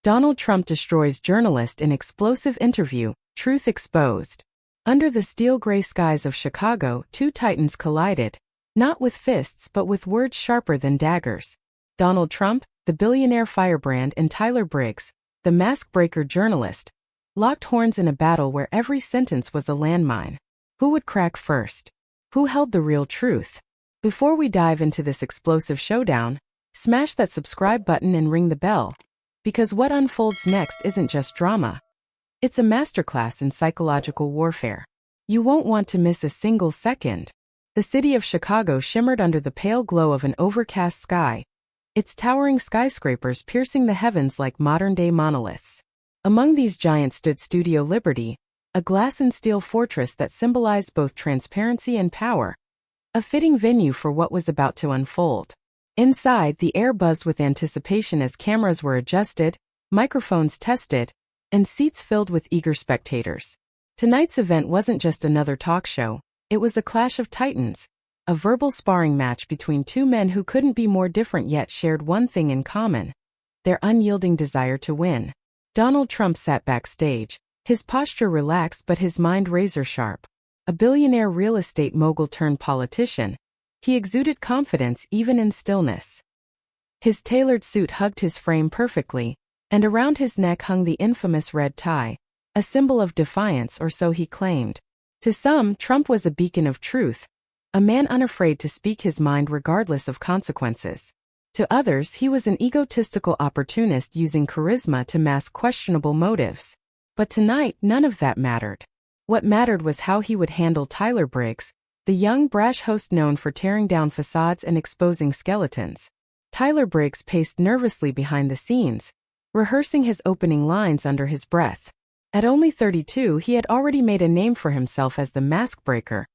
Donald Trump destroys journalist in explosive interview, truth exposed. Under the steel-gray skies of Chicago, two titans collided, not with fists but with words sharper than daggers. Donald Trump, the billionaire firebrand, and Tyler Briggs, the mask-breaker journalist, locked horns in a battle where every sentence was a landmine. Who would crack first? Who held the real truth? Before we dive into this explosive showdown, smash that subscribe button and ring the bell, because what unfolds next isn't just drama. It's a masterclass in psychological warfare. You won't want to miss a single second. The city of Chicago shimmered under the pale glow of an overcast sky, its towering skyscrapers piercing the heavens like modern-day monoliths. Among these giants stood Studio Liberty, a glass and steel fortress that symbolized both transparency and power, a fitting venue for what was about to unfold. Inside, the air buzzed with anticipation as cameras were adjusted, microphones tested, and seats filled with eager spectators. Tonight's event wasn't just another talk show, it was a clash of titans, a verbal sparring match between two men who couldn't be more different yet shared one thing in common: their unyielding desire to win. Donald Trump sat backstage, his posture relaxed but his mind razor-sharp. A billionaire real estate mogul-turned-politician, he exuded confidence even in stillness. His tailored suit hugged his frame perfectly, and around his neck hung the infamous red tie, a symbol of defiance, or so he claimed. To some, Trump was a beacon of truth, a man unafraid to speak his mind regardless of consequences. To others, he was an egotistical opportunist using charisma to mask questionable motives. But tonight, none of that mattered. What mattered was how he would handle Tyler Briggs, the young, brash host known for tearing down facades and exposing skeletons. Tyler Briggs paced nervously behind the scenes, rehearsing his opening lines under his breath. At only 32, he had already made a name for himself as the mask breaker,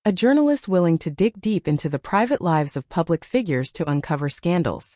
a journalist willing to dig deep into the private lives of public figures to uncover scandals.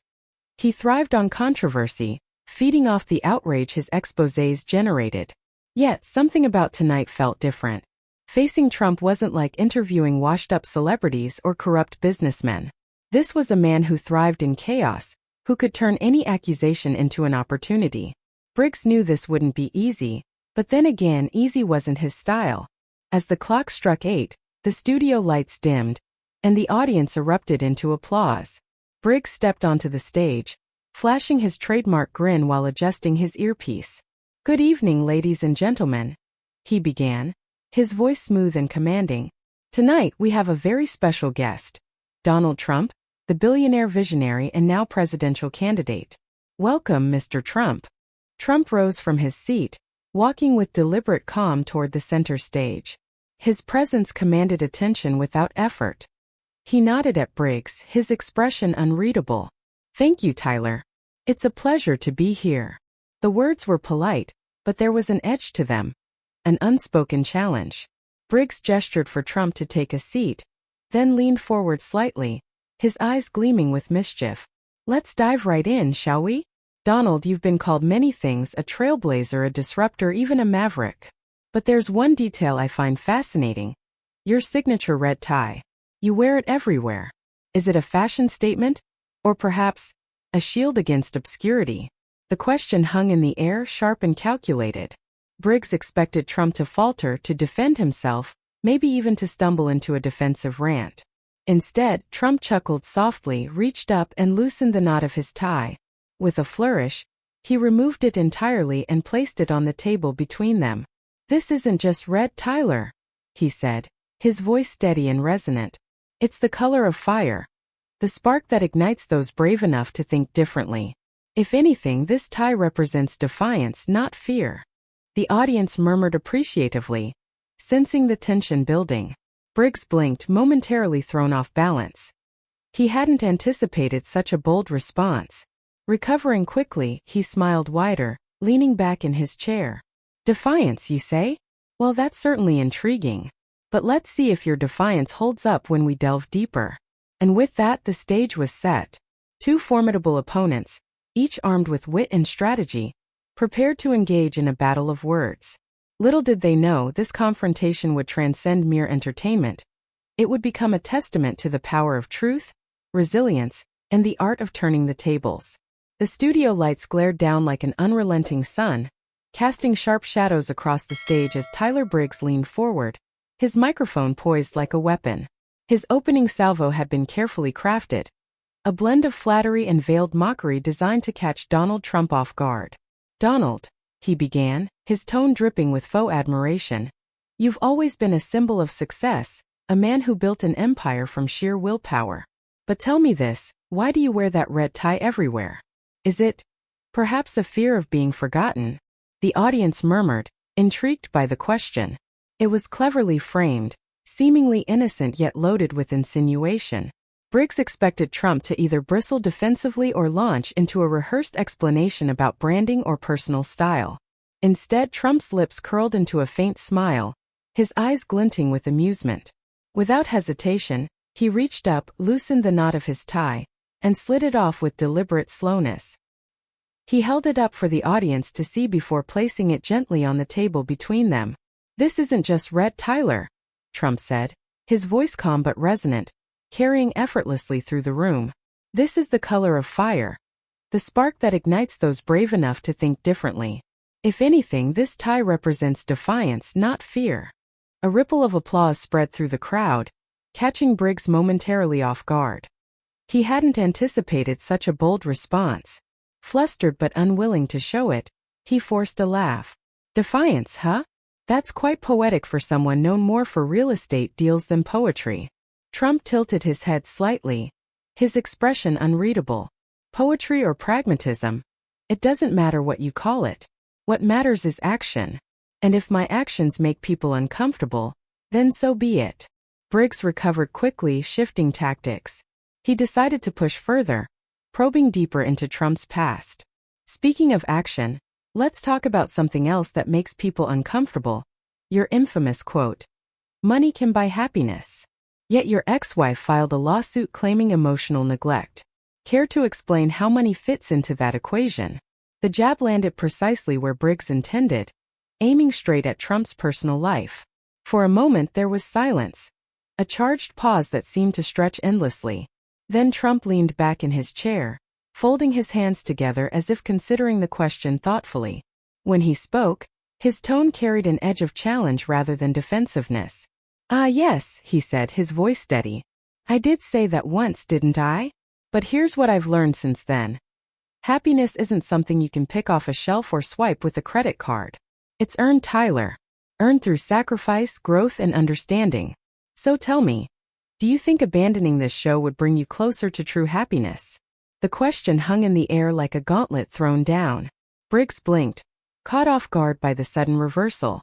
He thrived on controversy, feeding off the outrage his exposés generated. Yet, something about tonight felt different. Facing Trump wasn't like interviewing washed-up celebrities or corrupt businessmen. This was a man who thrived in chaos, who could turn any accusation into an opportunity. Briggs knew this wouldn't be easy, but then again, easy wasn't his style. As the clock struck 8, the studio lights dimmed, and the audience erupted into applause. Briggs stepped onto the stage, flashing his trademark grin while adjusting his earpiece. "Good evening, ladies and gentlemen," he began, his voice smooth and commanding. "Tonight we have a very special guest, Donald Trump, the billionaire visionary and now presidential candidate. Welcome, Mr. Trump." Trump rose from his seat, walking with deliberate calm toward the center stage. His presence commanded attention without effort. He nodded at Briggs, his expression unreadable. "Thank you, Tyler. It's a pleasure to be here." The words were polite, but there was an edge to them, an unspoken challenge. Briggs gestured for Trump to take a seat, then leaned forward slightly, his eyes gleaming with mischief. "Let's dive right in, shall we? Donald, you've been called many things: a trailblazer, a disruptor, even a maverick. But there's one detail I find fascinating: your signature red tie. You wear it everywhere. Is it a fashion statement? Or perhaps a shield against obscurity?" The question hung in the air, sharp and calculated. Briggs expected Trump to falter, to defend himself, maybe even to stumble into a defensive rant. Instead, Trump chuckled softly, reached up and loosened the knot of his tie. With a flourish, he removed it entirely and placed it on the table between them. "This isn't just red, Tyler," he said, his voice steady and resonant. "It's the color of fire, the spark that ignites those brave enough to think differently. If anything, this tie represents defiance, not fear." The audience murmured appreciatively, sensing the tension building. Briggs blinked, momentarily thrown off balance. He hadn't anticipated such a bold response. Recovering quickly, he smiled wider, leaning back in his chair. "Defiance, you say? Well, that's certainly intriguing. But let's see if your defiance holds up when we delve deeper." And with that, the stage was set. Two formidable opponents, each armed with wit and strategy, prepared to engage in a battle of words. Little did they know, this confrontation would transcend mere entertainment. It would become a testament to the power of truth, resilience, and the art of turning the tables. The studio lights glared down like an unrelenting sun, casting sharp shadows across the stage as Tyler Briggs leaned forward, his microphone poised like a weapon. His opening salvo had been carefully crafted, a blend of flattery and veiled mockery designed to catch Donald Trump off guard. "Donald," he began, his tone dripping with faux admiration, "you've always been a symbol of success, a man who built an empire from sheer willpower. But tell me this, why do you wear that red tie everywhere? Is it, perhaps, a fear of being forgotten?" The audience murmured, intrigued by the question. It was cleverly framed, seemingly innocent yet loaded with insinuation. Briggs expected Trump to either bristle defensively or launch into a rehearsed explanation about branding or personal style. Instead, Trump's lips curled into a faint smile, his eyes glinting with amusement. Without hesitation, he reached up, loosened the knot of his tie, and slid it off with deliberate slowness. He held it up for the audience to see before placing it gently on the table between them. "This isn't just red, Tyler," Trump said, his voice calm but resonant, carrying effortlessly through the room. "This is the color of fire, the spark that ignites those brave enough to think differently. If anything, this tie represents defiance, not fear." A ripple of applause spread through the crowd, catching Briggs momentarily off guard. He hadn't anticipated such a bold response. Flustered but unwilling to show it, he forced a laugh. "Defiance, huh? That's quite poetic for someone known more for real estate deals than poetry." Trump tilted his head slightly, his expression unreadable. "Poetry or pragmatism? It doesn't matter what you call it. What matters is action. And if my actions make people uncomfortable, then so be it." Briggs recovered quickly, shifting tactics. He decided to push further, probing deeper into Trump's past. "Speaking of action, let's talk about something else that makes people uncomfortable. Your infamous quote, 'Money can buy happiness.' Yet your ex-wife filed a lawsuit claiming emotional neglect. Care to explain how money fits into that equation?" The jab landed precisely where Briggs intended, aiming straight at Trump's personal life. For a moment there was silence, a charged pause that seemed to stretch endlessly. Then Trump leaned back in his chair, folding his hands together as if considering the question thoughtfully. When he spoke, his tone carried an edge of challenge rather than defensiveness. "Ah yes," he said, his voice steady. "I did say that once, didn't I? But here's what I've learned since then. Happiness isn't something you can pick off a shelf or swipe with a credit card. It's earned, Tyler. Earned through sacrifice, growth, and understanding. So tell me, do you think abandoning this show would bring you closer to true happiness?" The question hung in the air like a gauntlet thrown down. Briggs blinked, caught off guard by the sudden reversal.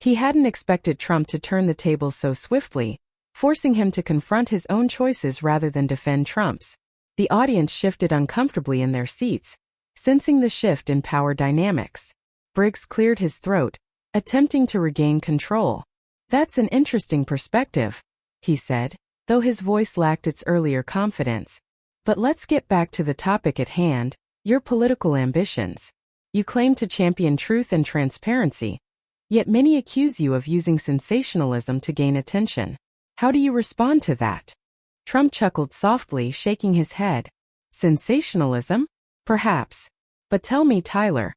He hadn't expected Trump to turn the tables so swiftly, forcing him to confront his own choices rather than defend Trump's. The audience shifted uncomfortably in their seats, sensing the shift in power dynamics. Briggs cleared his throat, attempting to regain control. "That's an interesting perspective," he said, though his voice lacked its earlier confidence. "But let's get back to the topic at hand, your political ambitions. You claim to champion truth and transparency, yet many accuse you of using sensationalism to gain attention. How do you respond to that?" Trump chuckled softly, shaking his head. "Sensationalism? Perhaps. But tell me, Tyler,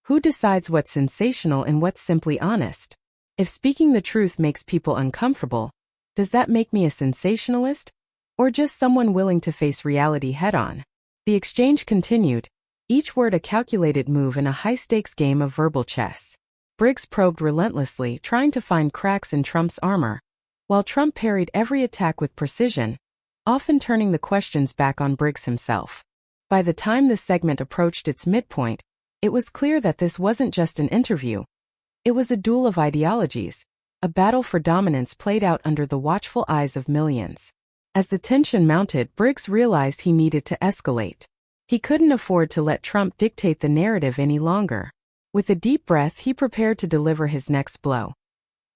who decides what's sensational and what's simply honest? If speaking the truth makes people uncomfortable, does that make me a sensationalist? Or just someone willing to face reality head-on?" The exchange continued, each word a calculated move in a high-stakes game of verbal chess. Briggs probed relentlessly, trying to find cracks in Trump's armor, while Trump parried every attack with precision, often turning the questions back on Briggs himself. By the time the segment approached its midpoint, it was clear that this wasn't just an interview. It was a duel of ideologies, a battle for dominance played out under the watchful eyes of millions. As the tension mounted, Briggs realized he needed to escalate. He couldn't afford to let Trump dictate the narrative any longer. With a deep breath, he prepared to deliver his next blow.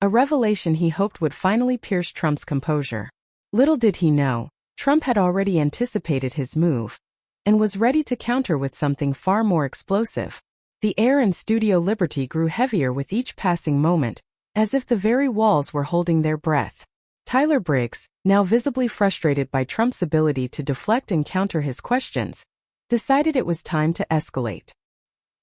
A revelation he hoped would finally pierce Trump's composure. Little did he know, Trump had already anticipated his move, and was ready to counter with something far more explosive. The air in Studio Liberty grew heavier with each passing moment, as if the very walls were holding their breath. Tyler Briggs, now visibly frustrated by Trump's ability to deflect and counter his questions, decided it was time to escalate.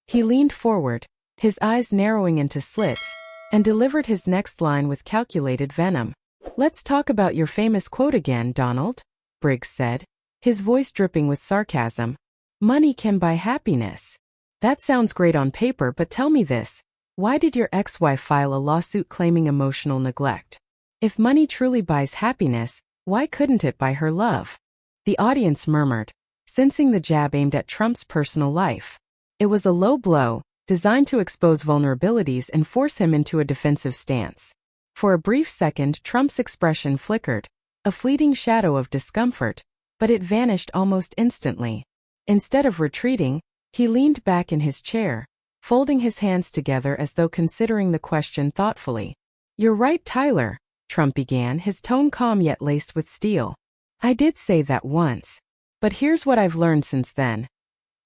He leaned forward, his eyes narrowing into slits, and delivered his next line with calculated venom. "Let's talk about your famous quote again, Donald," Briggs said, his voice dripping with sarcasm. "Money can buy happiness. That sounds great on paper, but tell me this. Why did your ex-wife file a lawsuit claiming emotional neglect? If money truly buys happiness, why couldn't it buy her love?" The audience murmured, sensing the jab aimed at Trump's personal life. It was a low blow, designed to expose vulnerabilities and force him into a defensive stance. For a brief second, Trump's expression flickered, a fleeting shadow of discomfort, but it vanished almost instantly. Instead of retreating, he leaned back in his chair, folding his hands together as though considering the question thoughtfully. "You're right, Tyler," Trump began, his tone calm yet laced with steel. "I did say that once. But here's what I've learned since then.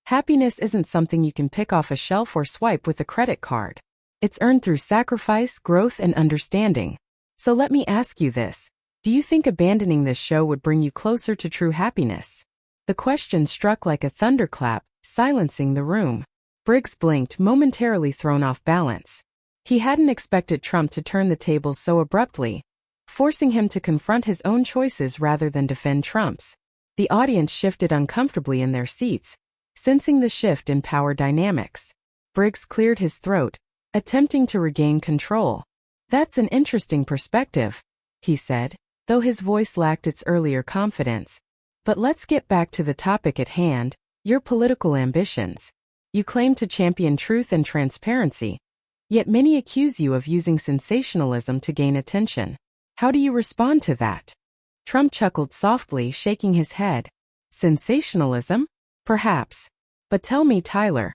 Happiness isn't something you can pick off a shelf or swipe with a credit card. It's earned through sacrifice, growth, and understanding. So let me ask you this. Do you think abandoning this show would bring you closer to true happiness?" The question struck like a thunderclap, silencing the room. Briggs blinked, momentarily thrown off balance. He hadn't expected Trump to turn the tables so abruptly, forcing him to confront his own choices rather than defend Trump's. The audience shifted uncomfortably in their seats, sensing the shift in power dynamics. Briggs cleared his throat, attempting to regain control. "That's an interesting perspective," he said, though his voice lacked its earlier confidence. "But let's get back to the topic at hand, your political ambitions. You claim to champion truth and transparency, yet many accuse you of using sensationalism to gain attention. How do you respond to that?" Trump chuckled softly, shaking his head. "Sensationalism? Perhaps. But tell me, Tyler,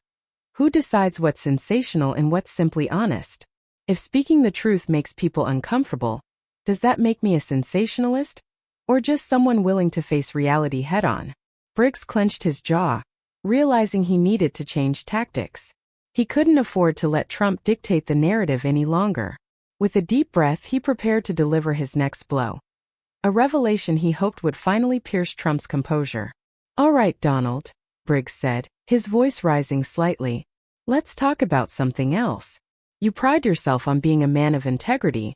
who decides what's sensational and what's simply honest? If speaking the truth makes people uncomfortable, does that make me a sensationalist? Or just someone willing to face reality head-on?" Briggs clenched his jaw, realizing he needed to change tactics. He couldn't afford to let Trump dictate the narrative any longer. With a deep breath, he prepared to deliver his next blow. A revelation he hoped would finally pierce Trump's composure. "All right, Donald," Briggs said, his voice rising slightly. "Let's talk about something else. You pride yourself on being a man of integrity,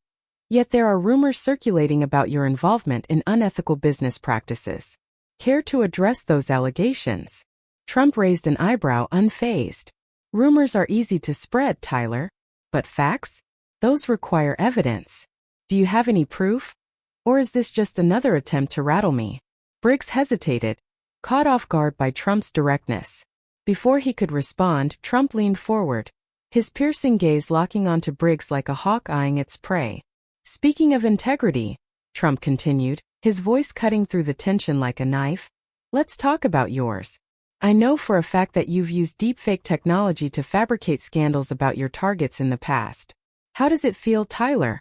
yet there are rumors circulating about your involvement in unethical business practices. Care to address those allegations?" Trump raised an eyebrow, unfazed. "Rumors are easy to spread, Tyler. But facts? Those require evidence. Do you have any proof? Or is this just another attempt to rattle me?" Briggs hesitated, caught off guard by Trump's directness. Before he could respond, Trump leaned forward, his piercing gaze locking onto Briggs like a hawk eyeing its prey. "Speaking of integrity," Trump continued, his voice cutting through the tension like a knife, "let's talk about yours. I know for a fact that you've used deepfake technology to fabricate scandals about your targets in the past. How does it feel, Tyler,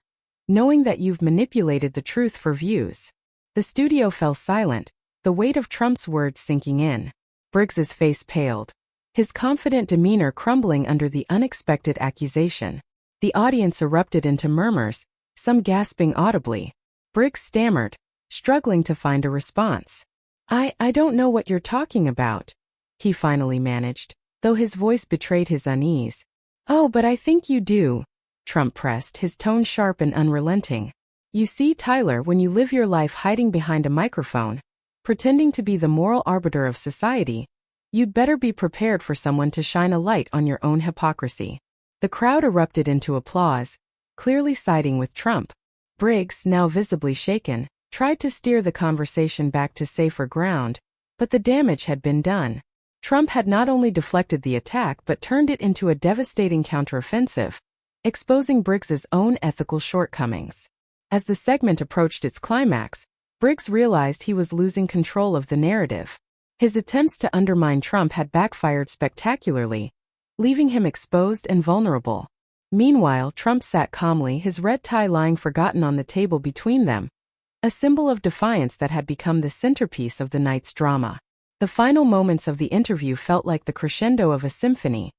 knowing that you've manipulated the truth for views?" The studio fell silent, the weight of Trump's words sinking in. Briggs's face paled, his confident demeanor crumbling under the unexpected accusation. The audience erupted into murmurs, some gasping audibly. Briggs stammered, struggling to find a response. I don't know what you're talking about," he finally managed, though his voice betrayed his unease. "Oh, but I think you do," Trump pressed, his tone sharp and unrelenting. "You see, Tyler, when you live your life hiding behind a microphone, pretending to be the moral arbiter of society, you'd better be prepared for someone to shine a light on your own hypocrisy." The crowd erupted into applause, clearly siding with Trump. Briggs, now visibly shaken, tried to steer the conversation back to safer ground, but the damage had been done. Trump had not only deflected the attack but turned it into a devastating counteroffensive, exposing Briggs's own ethical shortcomings. As the segment approached its climax, Briggs realized he was losing control of the narrative. His attempts to undermine Trump had backfired spectacularly, leaving him exposed and vulnerable. Meanwhile, Trump sat calmly, his red tie lying forgotten on the table between them, a symbol of defiance that had become the centerpiece of the night's drama. The final moments of the interview felt like the crescendo of a symphony,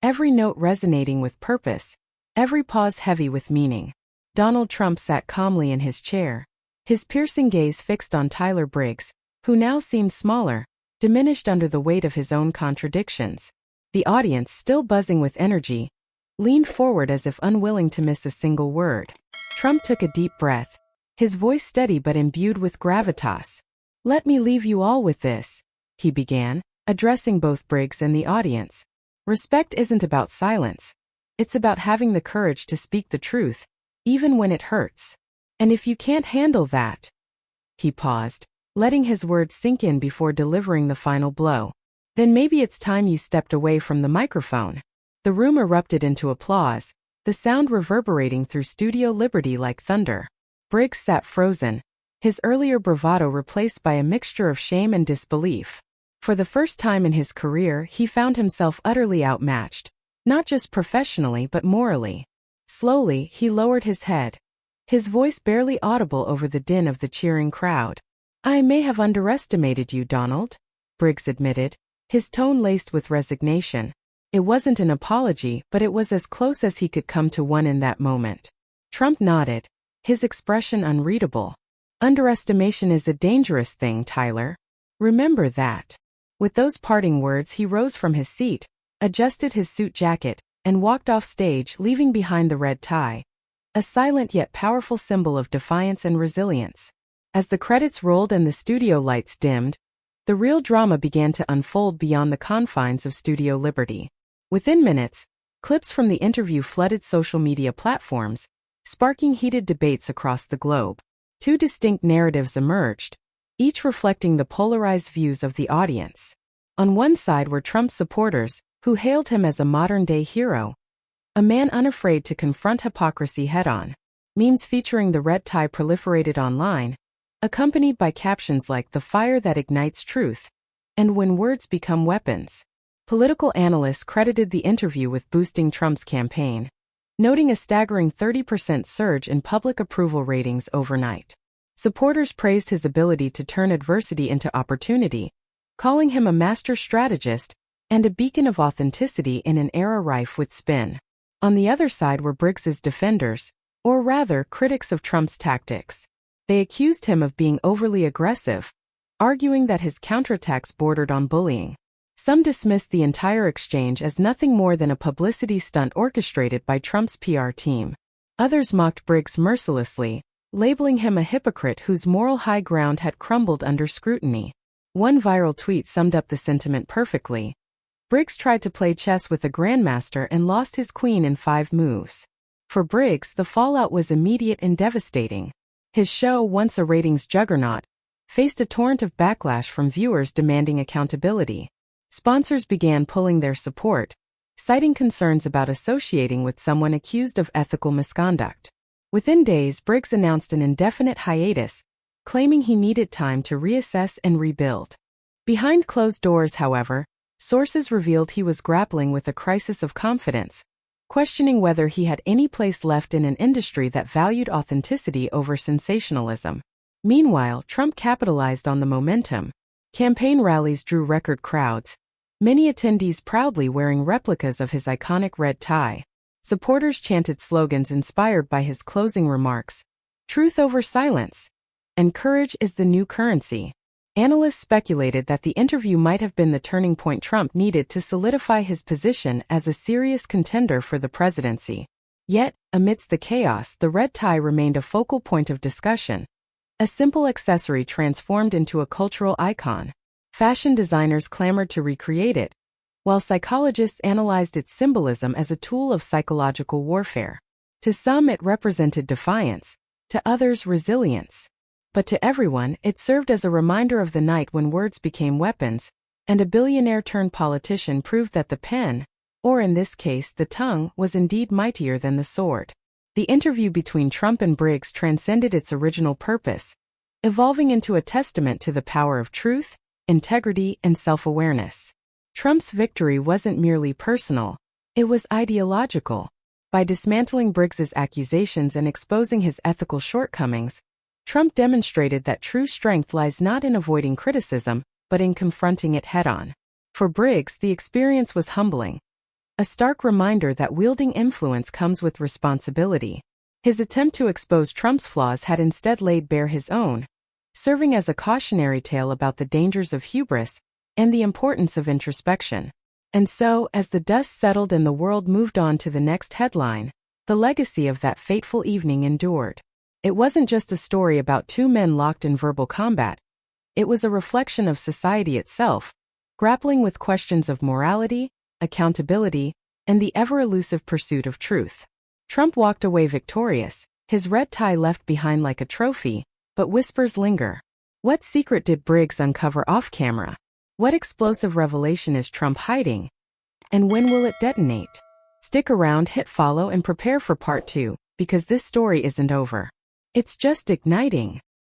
every note resonating with purpose, every pause heavy with meaning. Donald Trump sat calmly in his chair, his piercing gaze fixed on Tyler Briggs, who now seemed smaller, diminished under the weight of his own contradictions. The audience, still buzzing with energy, leaned forward as if unwilling to miss a single word. Trump took a deep breath, his voice steady but imbued with gravitas. "Let me leave you all with this," he began, addressing both Briggs and the audience. "Respect isn't about silence. It's about having the courage to speak the truth, even when it hurts. And if you can't handle that—" He paused, letting his words sink in before delivering the final blow. "Then maybe it's time you stepped away from the microphone." The room erupted into applause, the sound reverberating through Studio Liberty like thunder. Briggs sat frozen, his earlier bravado replaced by a mixture of shame and disbelief. For the first time in his career, he found himself utterly outmatched, not just professionally but morally. Slowly, he lowered his head, his voice barely audible over the din of the cheering crowd. "I may have underestimated you, Donald," Briggs admitted, his tone laced with resignation. It wasn't an apology, but it was as close as he could come to one in that moment. Trump nodded, his expression unreadable. "Underestimation is a dangerous thing, Tyler. Remember that." With those parting words, he rose from his seat, adjusted his suit jacket, and walked off stage, leaving behind the red tie, a silent yet powerful symbol of defiance and resilience. As the credits rolled and the studio lights dimmed, the real drama began to unfold beyond the confines of Studio Liberty. Within minutes, clips from the interview flooded social media platforms, sparking heated debates across the globe. Two distinct narratives emerged, each reflecting the polarized views of the audience. On one side were Trump's supporters, who hailed him as a modern-day hero, a man unafraid to confront hypocrisy head-on. Memes featuring the red tie proliferated online, accompanied by captions like "the fire that ignites truth" and "when words become weapons." Political analysts credited the interview with boosting Trump's campaign, noting a staggering 30% surge in public approval ratings overnight. Supporters praised his ability to turn adversity into opportunity, calling him a master strategist and a beacon of authenticity in an era rife with spin. On the other side were Briggs's defenders, or rather critics of Trump's tactics. They accused him of being overly aggressive, arguing that his counterattacks bordered on bullying. Some dismissed the entire exchange as nothing more than a publicity stunt orchestrated by Trump's PR team. Others mocked Briggs mercilessly, labeling him a hypocrite whose moral high ground had crumbled under scrutiny. One viral tweet summed up the sentiment perfectly. Briggs tried to play chess with a grandmaster and lost his queen in 5 moves. For Briggs, the fallout was immediate and devastating. His show, once a ratings juggernaut, faced a torrent of backlash from viewers demanding accountability. Sponsors began pulling their support, citing concerns about associating with someone accused of ethical misconduct. Within days, Briggs announced an indefinite hiatus, claiming he needed time to reassess and rebuild. Behind closed doors, however, sources revealed he was grappling with a crisis of confidence, questioning whether he had any place left in an industry that valued authenticity over sensationalism. Meanwhile, Trump capitalized on the momentum. Campaign rallies drew record crowds, many attendees proudly wearing replicas of his iconic red tie. Supporters chanted slogans inspired by his closing remarks: "Truth over silence," and "Courage is the new currency." Analysts speculated that the interview might have been the turning point Trump needed to solidify his position as a serious contender for the presidency. Yet, amidst the chaos, the red tie remained a focal point of discussion. A simple accessory transformed into a cultural icon. Fashion designers clamored to recreate it, while psychologists analyzed its symbolism as a tool of psychological warfare. To some, it represented defiance, to others, resilience. But to everyone, it served as a reminder of the night when words became weapons, and a billionaire-turned-politician proved that the pen, or in this case the tongue, was indeed mightier than the sword. The interview between Trump and Briggs transcended its original purpose, evolving into a testament to the power of truth, integrity, and self-awareness. Trump's victory wasn't merely personal, it was ideological. By dismantling Briggs's accusations and exposing his ethical shortcomings, Trump demonstrated that true strength lies not in avoiding criticism, but in confronting it head-on. For Briggs, the experience was humbling, a stark reminder that wielding influence comes with responsibility. His attempt to expose Trump's flaws had instead laid bare his own, serving as a cautionary tale about the dangers of hubris and the importance of introspection. And so, as the dust settled and the world moved on to the next headline, the legacy of that fateful evening endured. It wasn't just a story about two men locked in verbal combat. It was a reflection of society itself, grappling with questions of morality, accountability, and the ever-elusive pursuit of truth. Trump walked away victorious, his red tie left behind like a trophy, but whispers linger. What secret did Briggs uncover off-camera? What explosive revelation is Trump hiding? And when will it detonate? Stick around, hit follow, and prepare for part 2, because this story isn't over. It's just igniting.